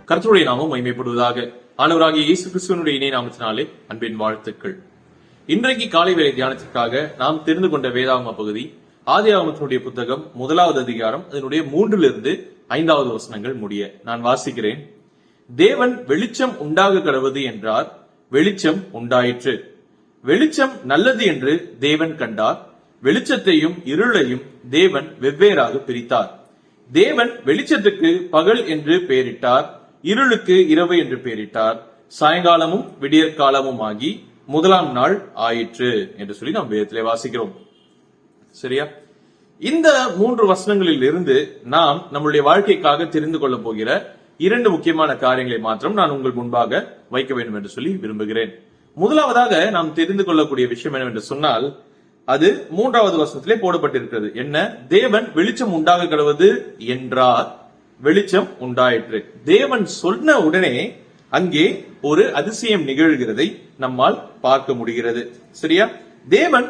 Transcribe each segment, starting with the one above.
கர்த்தருடைய நாமம் மகிமைப்படுவதாக. ஆண்டவராகிய இயேசு கிறிஸ்துவினுடைய இணைய நாமத்தினாலே அன்பின் வாழ்த்துக்கள். இன்றைக்கு காலை வேளை தியானத்திற்காக நாம் தெரிந்து கொண்ட வேதாகம பகுதி ஆதியாகமத்தினுடைய புத்தகம் 1வது அதிகாரம் அதனுடைய 3 5 வசனங்கள் முடிய நான் வாசிக்கிறேன். தேவன் வெளிச்சம் உண்டாக கடவது என்றார், வெளிச்சம் உண்டாயிற்று. வெளிச்சம் நல்லது என்று தேவன் கண்டார், வெளிச்சத்தையும் இருளையும் தேவன் வெவ்வேறாக பிரித்தார். தேவன் வெளிச்சத்துக்கு பகல் என்று பெயரிட்டார், இருளுக்கு இரவு என்று பெயரிட்டார். சாயங்காலமும் விடியற்காலமும் ஆகி 1ஆம் நாள் ஆயிற்று என்று சொல்லி நாம் வேதத்திலே வாசிக்கிறோம். சரியா? இந்த 3 வசனங்களில் இருந்து நாம் நம்முடைய வாழ்க்கைக்காக தெரிந்து கொள்ள போகிற 2 முக்கியமான காரியங்களை மாத்திரம் நான் உங்கள் முன்பாக வைக்க வேண்டும் என்று சொல்லி விரும்புகிறேன். முதலாவதாக நாம் தெரிந்து கொள்ளக்கூடிய விஷயம் என்னவென்று சொன்னால், அது 3வது வசனத்திலே போடப்பட்டிருக்கிறது. என்ன? தேவன் வெளிச்சம் உண்டாக கடவது என்றார், வெளிச்சம் உண்டாயிற்று. தேவன் சொன்ன உடனே அங்கே ஒரு அதிசயம் நிகழ்கிறதை நம்மால் பார்க்க முடிகிறது. சரியா? தேவன்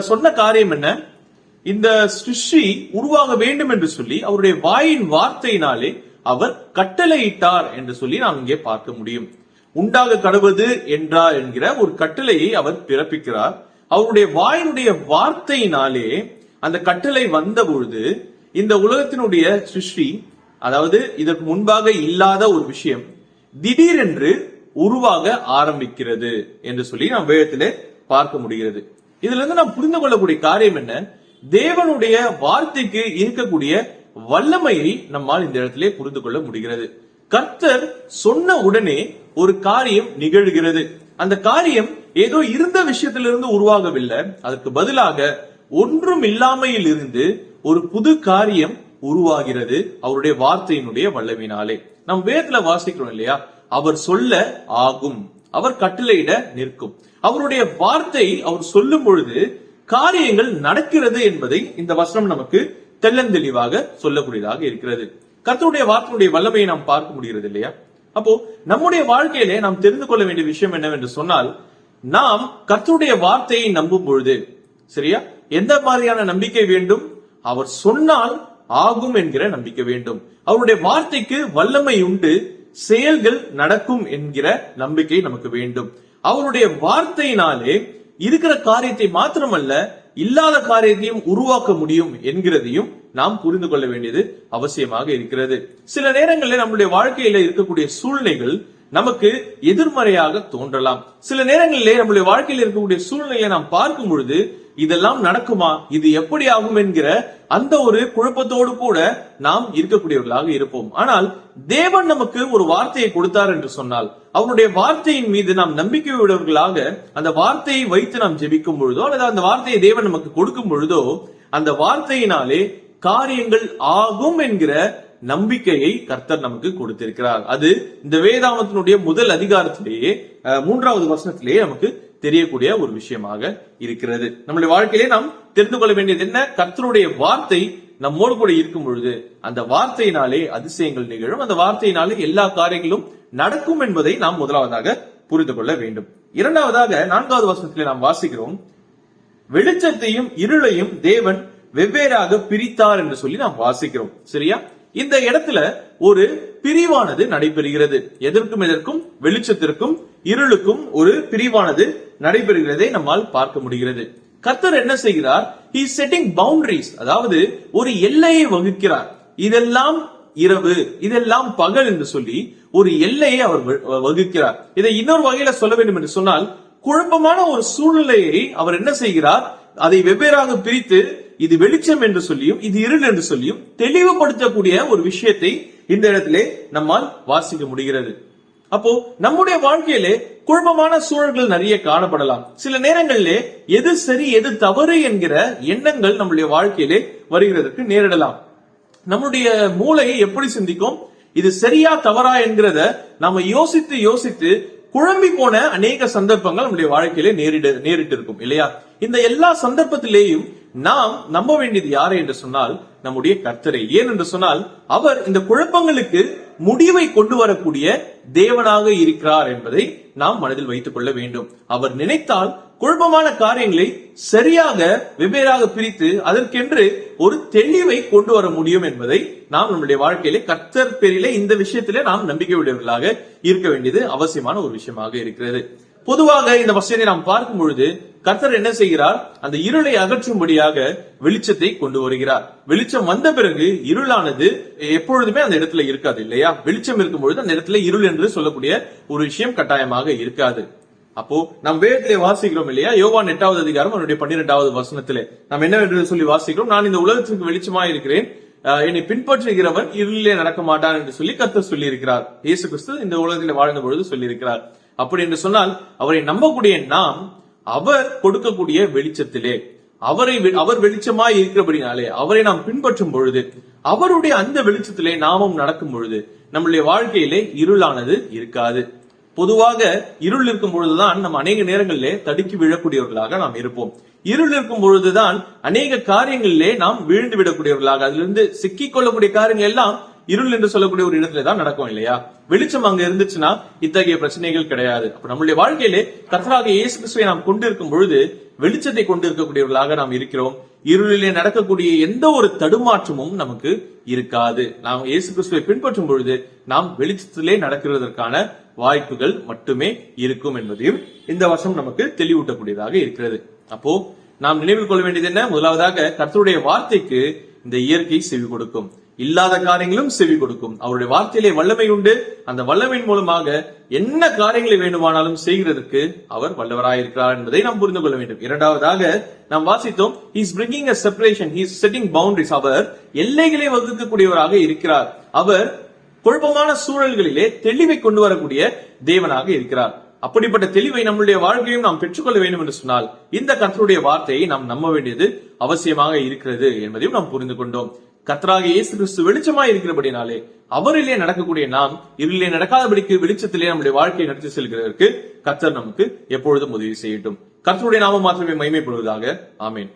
சொன்ன காரியம் என்ன? இந்த சிருஷ்டி உருவாக வேண்டும் என்று சொல்லி அவருடைய வாயின் வார்த்தையினாலே அவர் கட்டளையிட்டார் என்று சொல்லி நாம் இங்கே பார்க்க முடியும். உண்டாக கடவது என்றார் என்கிற ஒரு கட்டளையை அவர் பிறப்பிக்கிறார். அவருடைய வாயினுடைய வார்த்தையினாலே அந்த கட்டளை வந்த பொழுது இந்த உலகத்தினுடைய சிருஷ்டி, அதாவது இதற்கு முன்பாக இல்லாத ஒரு விஷயம் திடீரென்று உருவாக ஆரம்பிக்கிறது என்று சொல்லி நாம் வேதத்திலே பார்க்க முடிகிறது. இதுல இருந்து நாம் புரிந்து கொள்ளக்கூடிய காரியம் என்ன? தேவனுடைய வார்த்தைக்கு இருக்கக்கூடிய வல்லமையை நம்மால் இந்த இடத்திலே புரிந்து கொள்ள முடிகிறது. கர்த்தர் சொன்ன உடனே ஒரு காரியம் நிகழ்கிறது. அந்த காரியம் ஏதோ இருந்த விஷயத்திலிருந்து உருவாகவில்லை, அதற்கு பதிலாக ஒன்றும் இல்லாமையில் இருந்து ஒரு புது காரியம் உருவாகிறது அவருடைய வார்த்தையினுடைய வல்லமையினாலே. நாம் வேதத்துல வாசிக்கிறோம் இல்லையா? அவர் சொல்ல ஆகும், அவர் கட்டளையிட நிற்கும். அவருடைய வார்த்தை அவர் சொல்லும் பொழுது காரியங்கள் நடக்கிறது என்பதை இந்த வசனம் நமக்கு தெள்ளந்தெளிவாக சொல்லக்கூடியதாக இருக்கிறது. கர்த்தருடைய வார்த்தையுடைய வல்லமையை நாம் பார்க்க முடிகிறது இல்லையா? அப்போ நம்முடைய வாழ்க்கையிலே நாம் தெரிந்து கொள்ள வேண்டிய விஷயம் என்னவென்று சொன்னால், நாம் கர்த்தருடைய வார்த்தையை நம்பும் பொழுது, சரியா, எந்த மாதிரியான நம்பிக்கை வேண்டும்? அவர் சொன்னால் ஆகும் என்கிற நம்பிக்கை வேண்டும். அவருடைய வார்த்தைக்கு வல்லமை உண்டு, செயல்கள் நடக்கும் என்கிற நம்பிக்கை நமக்கு வேண்டும். அவருடைய வார்த்தையினாலே இருக்கிற காரியத்தை மாத்திரமல்ல, இல்லாத காரியத்தையும் உருவாக்க முடியும் என்கிறதையும் நாம் புரிந்து கொள்ள வேண்டியது அவசியமாக இருக்கிறது. சில நேரங்களில் நம்முடைய வாழ்க்கையில இருக்கக்கூடிய சூழ்நிலைகள் நமக்கு எதிர்மறையாக தோன்றலாம். சில நேரங்களிலே நம்முடைய வாழ்க்கையில் இருக்கக்கூடிய சூழ்நிலையை நாம் பார்க்கும் பொழுது, இதெல்லாம் நடக்குமா, இது எப்படி ஆகும் என்கிற அந்த ஒரு குழப்பத்தோடு கூட நாம் இருக்கக்கூடியவர்களாக இருப்போம். ஆனால் தேவன் நமக்கு ஒரு வார்த்தையை கொடுத்தார் என்று சொன்னால், அவருடைய வார்த்தையின் மீது நாம் நம்பிக்கை உடையவர்களாக அந்த வார்த்தையை வைத்து நாம் ஜெபிக்கும் பொழுதோ, அல்லது அந்த வார்த்தையை தேவன் நமக்கு கொடுக்கும் பொழுதோ, அந்த வார்த்தையினாலே காரியங்கள் ஆகும் என்கிற நம்பிக்கையை கர்த்தர் நமக்கு கொடுத்திருக்கிறார். அது இந்த வேதாகமத்தினுடைய முதல் அதிகாரத்திலேயே 3வது வசனத்திலேயே நமக்கு தெரியக்கூடிய ஒரு விஷயமாக இருக்கிறது. நம்முடைய வாழ்க்கையிலே நாம் தெரிந்து கொள்ள வேண்டியது என்ன? கர்த்தருடைய வார்த்தை நம்மோடு கூட இருக்கும் பொழுது அந்த வார்த்தையினாலே அதிசயங்கள் நிகழும், அந்த வார்த்தையினாலே எல்லா காரியங்களும் நடக்கும் என்பதை நாம் முதலாவதாக புரிந்து கொள்ள வேண்டும். இரண்டாவதாக 4வது வசனத்திலே நாம் வாசிக்கிறோம், வெளிச்சத்தையும் இருளையும் தேவன் வெவ்வேறாக பிரித்தார் என்று சொல்லி நாம் வாசிக்கிறோம். சரியா? இந்த இடத்துல ஒரு பிரிவானது நடைபெறுகிறது. எதற்கும் வெளிச்சத்திற்கும் இருளுக்கும் ஒரு பிரிவானது நடைபெறுகிறதை நம்மால் பார்க்க முடிகிறது. கர்த்தர் என்ன செய்கிறார்? he is setting boundaries, அதாவது ஒரு எல்லையை வகுக்கிறார். இதெல்லாம் இரவு, இதெல்லாம் பகல் என்று சொல்லி ஒரு எல்லையை அவர் வகுக்கிறார். இதை இன்னொரு வகையில சொல்ல வேண்டும் என்று சொன்னால், குழப்பமான ஒரு சூழ்நிலையை அவர் என்ன செய்கிறார்? அதை வெவ்வேறாக பிரித்து இது வெளிச்சம் என்று சொல்லியும் இது இருள் என்று சொல்லியும் தெளிவுபடுத்தக்கூடிய ஒரு விஷயத்தை இந்த இடத்திலே நம்மால் வாசிக்க முடிகிறது. அப்போ நம்முடைய வாழ்க்கையிலே குழப்பமான சூழல்கள் நிறைய காணப்படலாம். சில நேரங்களிலே எது சரி எது தவறு என்கிற எண்ணங்கள் நம்முடைய வாழ்க்கையிலே வருகிறதற்கு நேரிடலாம். நம்முடைய மூளை எப்படி சிந்திக்கும்? இது சரியா தவறா என்கிறத நாம யோசித்து குழம்பி போன அநேக சந்தர்ப்பங்கள் நம்முடைய வாழ்க்கையிலே நேரிட்டு இருக்கும் இல்லையா? இந்த எல்லா சந்தர்ப்பத்திலேயும் நாம் நம்ப வேண்டியது யாரை என்று சொன்னால் நம்முடைய கர்த்தரை. ஏன் என்று சொன்னால் அவர் இந்த குழப்பங்களுக்கு முடிவை கொண்டு வரக்கூடிய தேவனாக இருக்கிறார் என்பதை நாம் மனதில் வைத்துக் கொள்ள வேண்டும். அவர் நினைத்தால் குழப்பமான காரியங்களை சரியாக வெவ்வேறாக பிரித்து அதற்கென்று ஒரு தெளிவை கொண்டு வர முடியும் என்பதை நாம் நம்முடைய வாழ்க்கையிலே கர்த்தர் பேரிலே இந்த விஷயத்திலே நாம் நம்பிக்கை உடையவர்களாக இருக்க வேண்டியது அவசியமான ஒரு விஷயமாக இருக்கிறது. பொதுவாக இந்த வசனத்தை நாம் பார்க்கும் பொழுது கர்த்தர் என்ன செய்கிறார்? அந்த இருளை அகற்றும்படியாக வெளிச்சத்தை கொண்டு வருகிறார். வெளிச்சம் வந்த பிறகு இருளானது எப்பொழுதுமே அந்த இடத்துல இருக்காது இல்லையா? வெளிச்சம் இருக்கும் பொழுது அந்த இடத்துல இருள் என்று சொல்லக்கூடிய ஒரு விஷயம் கட்டாயமாக இருக்காது. அப்போ நாம் வேதத்திலே வாசிக்கிறோம் இல்லையா? யோவான் 8வது அதிகாரம் அவருடைய 12வது வசனத்திலே நாம் என்னவென்று சொல்லி வாசிக்கிறோம்? நான் இந்த உலகத்திற்கு வெளிச்சமாய் இருக்கிறேன், என்னை பின்பற்றுகிறவன் இருளிலே நடக்க மாட்டான் என்று சொல்லி கர்த்தர் சொல்லி இருக்கிறார். இயேசு கிறிஸ்து இந்த உலகத்திலே வாழ்ந்த பொழுது சொல்லி இருக்கிறார். அப்படி என்று சொன்னால் அவரை நம்பக்கூடிய நாம் அவர் கொடுக்கக்கூடிய வெளிச்சத்திலே அவர் வெளிச்சமாய் இருக்கிறபடினாலே அவரை நாம் பின்பற்றும் பொழுது அவருடைய அந்த வெளிச்சத்திலே நாமும் நடக்கும் பொழுது நம்முடைய வாழ்க்கையிலே இருளானது இருக்காது. பொதுவாக இருள் இருக்கும் பொழுதுதான் நம்ம அநேக நேரங்களிலே தடுக்கி விழக்கூடியவர்களாக நாம் இருப்போம். இருள் இருக்கும் பொழுதுதான் அநேக காரியங்களிலே நாம் வீழ்ந்து விடக்கூடியவர்களாக, அதிலிருந்து சிக்கிக் கொள்ளக்கூடிய காரியங்கள் எல்லாம் இருள் என்று சொல்லக்கூடிய ஒரு இடத்துல தான் நடக்கும் இல்லையா? வெளிச்சம் அங்க இருந்துச்சுன்னா இத்தகைய பிரச்சனைகள் கிடையாது. அப்ப நம்மளுடைய வாழ்க்கையிலே கர்த்தராகிய இயேசு கிறிஸ்துவை நாம் கொண்டிருக்கும் பொழுது வெளிச்சத்தை கொண்டிருக்கக்கூடியவர்களாக நாம் இருக்கிறோம். இருளிலே நடக்கக்கூடிய எந்த ஒரு தடுமாற்றமும் நமக்கு இருக்காது. நாம் இயேசு கிறிஸ்துவை பின்பற்றும் பொழுது நாம் வெளிச்சத்திலே நடக்கிறதற்கான வாய்ப்புகள் மட்டுமே இருக்கும் என்பதையும் இந்த வருஷம் நமக்கு தெளிவூட்டக்கூடியதாக இருக்கிறது. அப்போ நாம் நினைவில் கொள்ள வேண்டியது என்ன? முதலாவதாக கர்த்தருடைய வார்த்தைக்கு இந்த இயற்கை செவி கொடுக்கும், இல்லாத காரியங்களும் செவி கொடுக்கும். அவருடைய வார்த்தையிலே வல்லமை உண்டு. அந்த வல்லமையின் மூலமாக என்ன காரியங்களை வேண்டுமானாலும் செய்கிறதுக்கு அவர் வல்லவராயிருக்கிறார் என்பதை நாம் புரிந்து கொள்ள வேண்டும். இரண்டாவதாக நாம் வாசித்தோம், he is bringing a separation, he is setting boundaries. அவர் எல்லைகளை வகுக்கக்கூடியவராக இருக்கிறார். அவர் குழப்பமான சூழல்களிலே தெளிவை கொண்டு வரக்கூடிய தேவனாக இருக்கிறார். அப்படிப்பட்ட தெளிவை நம்முடைய வாழ்க்கையும் நாம் பெற்றுக்கொள்ள வேண்டும் என்று சொன்னால் இந்த கர்த்தருடைய வார்த்தையை நாம் நம்ப வேண்டியது அவசியமாக இருக்கிறது என்பதையும் நாம் புரிந்து கொண்டோம். கர்த்தராகிய இயேசு கிறிஸ்து வெளிச்சமாய் இருக்கிறபடினாலே அவரிலே நடக்கக்கூடிய நாம் இருளிலே நடக்காதபடிக்கு வெளிச்சத்திலே நம்முடைய வாழ்க்கையை நடத்தி செல்கிறதற்கு கர்த்தர் நமக்கு எப்பொழுதும் உதவி செய்யட்டும். கர்த்தருடைய நாமம் மாத்திரமே மகிமைப்படுவதாக. ஆமென்.